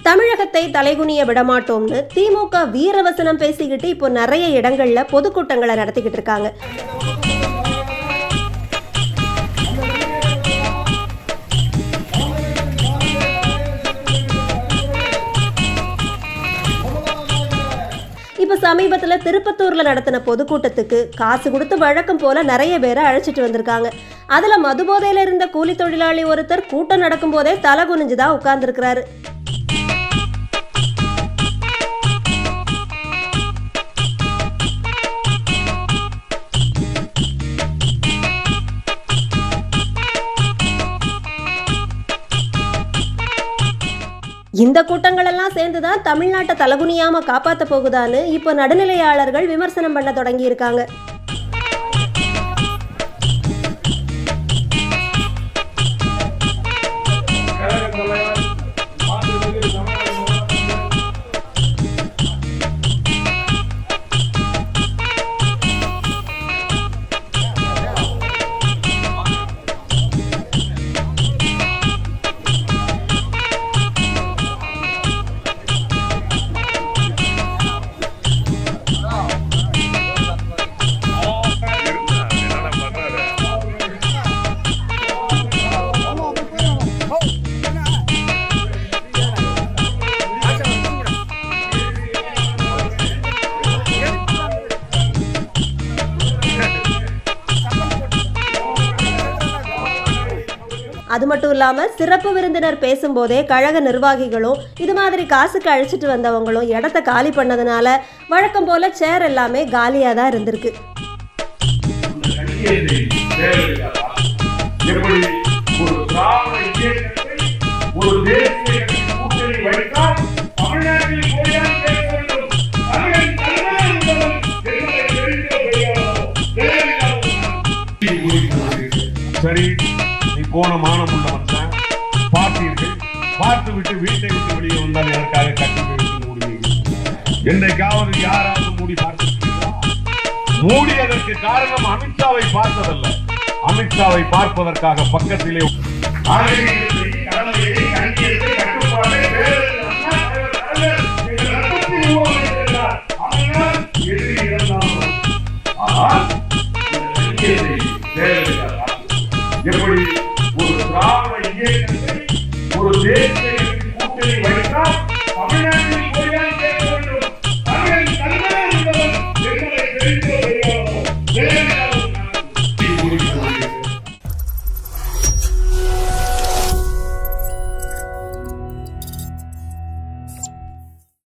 தமிழகத்தை தலைகுனிய விடமாட்டோம்னு திமுக வீரவசனம் பேசிக்கிட்டு இப்போ நிறைய இடங்கள்ல பொதுக்கூட்டங்களை நடத்திக்கிட்டு இருக்காங்க. இப்ப சமீபத்துல திருப்பத்தூர்ல நடத்தின பொதுக்கூட்டத்துக்கு காசு கொடுத்து வழக்கம் போல நிறைய பேரை அழைச்சிட்டு வந்திருக்காங்க. அதுல மதுபோதையில இருந்த கூலி தொழிலாளி ஒருத்தர் கூட்டம் நடக்கும் போதே தலை குனிஞ்சுதான் உட்கார்ந்து இருக்கிறாரு. இந்த கூட்டங்கள் எல்லாம் சேர்ந்துதான் தமிழ்நாட்டை தலகுனியாம காப்பாத்த போகுதான்னு இப்போ நடுநிலையாளர்கள் விமர்சனம் பண்ண தொடங்கி இருக்காங்க. அது மட்டும் இல்லாம சிறப்பு விருந்தினர் பேசும்போதே கழக நிர்வாகிகளும் இது மாதிரி காசுக்கு அழைச்சிட்டு வந்தவங்களும் இடத்த காலி பண்ணதுனால வழக்கம் போல சேர் எல்லாமே காலியா தான் இருந்திருக்கு. சரி, போன மானம் உள்ள மனுஷன் பார்த்தீர்கள், பார்த்து விட்டு வீட்டை விட்டு வெளியே வந்தால் எனக்காக கட்டி வைத்து மூடுவீர்கள். என்றைக்காவது யாராவது மூடி பார்த்திருக்கிறீர்களா? மூடியதற்கு காரணம் அமித்ஷாவை பார்த்ததல்ல, அமித்ஷாவை பார்ப்பதற்காக பக்கத்திலே